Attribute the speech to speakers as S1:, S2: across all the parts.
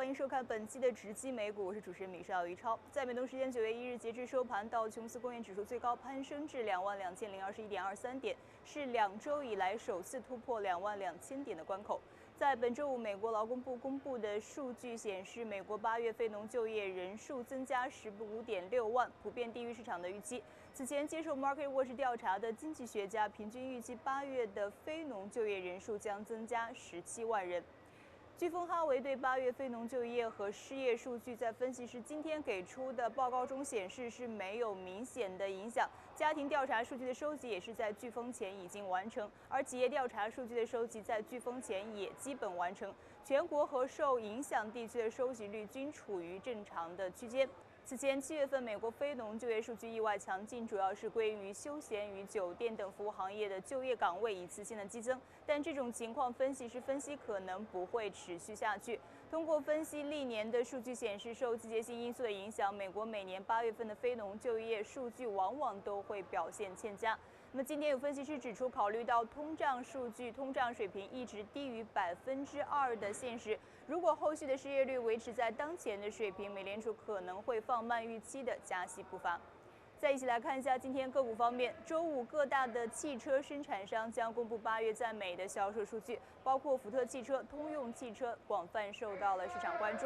S1: 迎收看本期的直击美股，我是主持人米少于超。在美东时间9月1日截至收盘，道琼斯工业指数最高攀升至22,021.23点，是2周以来首次突破22,000点的关口。在本周五，美国劳工部公布的数据显示，美国8月非农就业人数增加15.6万，普遍低于市场的预期。此前接受 Market Watch 调查的经济学家平均预计8月的非农就业人数将增加17万人。飓风哈维对8月非农就业和失业数据，在分析师今天给出的报告中显示是没有明显的影响。家庭调查数据的收集也是在飓风前已经完成，而企业调查数据的收集在飓风前也基本完成。全国和受影响地区的收集率均处于正常的区间。此前7月份美国非农就业数据意外强劲，主要是归于休闲与酒店等服务行业的就业岗位一次性的激增，但这种情况分析师分析可能不会持续下去。通过分析历年的数据显示，受季节性因素的影响，美国每年8月份的非农就业数据往往都会表现欠佳。那么今天有分析师指出，考虑到通胀数据通胀水平一直低于2%的现实，如果后续的失业率维持在当前的水平，美联储可能会放慢预期的加息步伐。再一起来看一下今天个股方面，周五各大的汽车生产商将公布8月在美的销售数据，包括福特汽车、通用汽车，广泛受到了市场关注。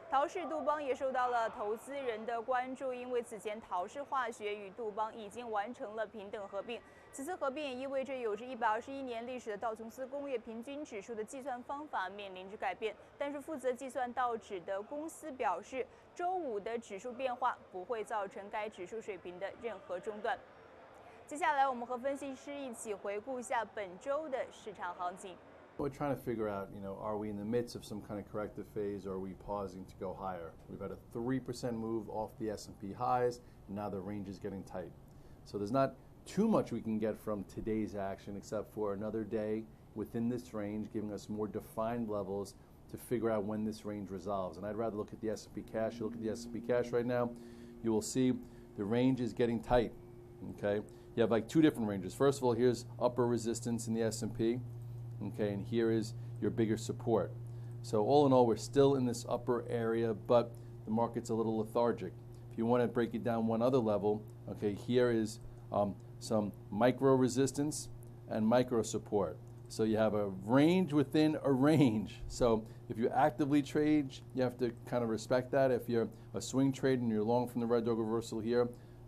S1: 陶氏杜邦也受到了投资人的关注，因为此前陶氏化学与杜邦已经完成了平等合并。此次合并也意味着有着121年历史的道琼斯工业平均指数的计算方法面临着改变。但是负责计算道指的公司表示，周五的指数变化不会造成该指数水平的任何中断。接下来我们和分析师一起回顾一下本周的市场行情。
S2: We're trying to figure out, are we in the midst of some kind of corrective phase, or are we pausing to go higher? We've had a 3% move off the S&P highs, and now the range is getting tight. So there's not too much we can get from today's action except for another day within this range, giving us more defined levels to figure out when this range resolves. And I'd rather look at the S&P cash. You look at the S&P cash right now, you will see the range is getting tight, okay? You have like two different ranges. First of all, here's upper resistance in the S&P. Okay, and here is your bigger support. So all in all, we're still in this upper area, but the market's a little lethargic. If you want to break it down one other level, okay, here is some micro resistance and micro support. So you have a range within a range. So if you actively trade, you have to kind of respect that. If you're a swing trade and you're long from the red dog reversal here,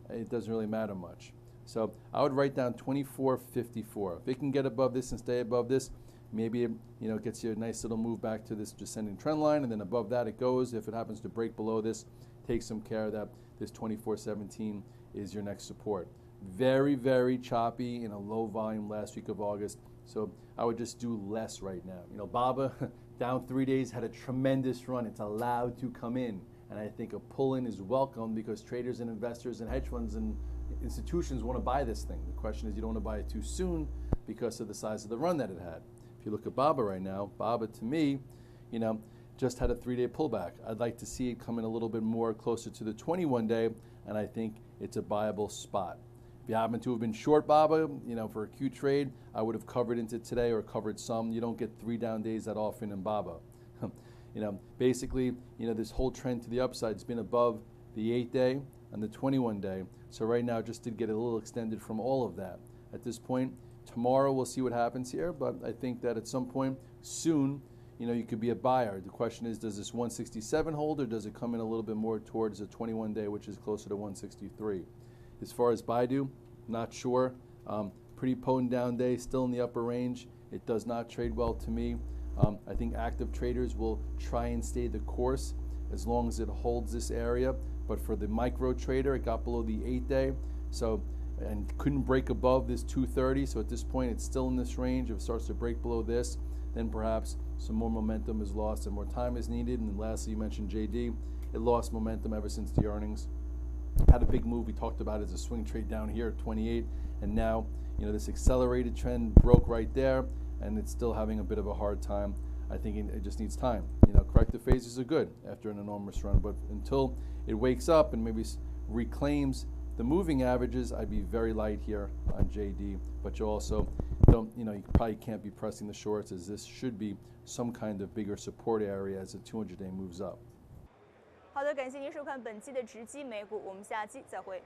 S2: it doesn't really matter much. So I would write down 24.54. If it can get above this and stay above this, maybe it gets you a nice little move back to this descending trend line, and then above that it goes. If it happens to break below this, take some care that this 24.17 is your next support. Very, very choppy in a low volume last week of August, so I would just do less right now. BABA down 3 days had a tremendous run. It's allowed to come in, and I think a pull-in is welcome because traders and investors and hedge funds and institutions want to buy this thing. The question is, you don't want to buy it too soon because of the size of the run that it had. If you look at BABA right now, BABA to me, just had a 3-day pullback. I'd like to see it come in a little bit more closer to the 21-day, and I think it's a buyable spot. If you happen to have been short BABA, for a Q trade, I would have covered into today or covered some. You don't get 3 down days that often in BABA. Basically, this whole trend to the upside has been above the 8-day and the 21-day. So right now, just did get a little extended from all of that. At this point, tomorrow we'll see what happens here, but I think that at some point soon, you could be a buyer. The question is, does this 167 hold, or does it come in a little bit more towards the 21-day, which is closer to 163? As far as Baidu, not sure. Pretty potent down day, still in the upper range. It does not trade well to me. I think active traders will try and stay the course as long as it holds this area. But for the micro trader, it got below the 8-day, and couldn't break above this 230. So at this point, it's still in this range. If it starts to break below this, then perhaps some more momentum is lost and more time is needed. And then lastly, you mentioned JD. It lost momentum ever since the earnings. Had a big move. We talked about it as a swing trade down here at 28, and now this accelerated trend broke right there, and it's still having a bit of a hard time. I think it just needs time. Corrective phases are good after an enormous run, but until it wakes up and maybe reclaims the moving averages, I'd be very light here on JD. But you also you probably can't be pressing the shorts, as this should be some kind of bigger support area as the 200-day moves up.
S1: 好的，感谢您收看本期的直击美股，我们下期再会。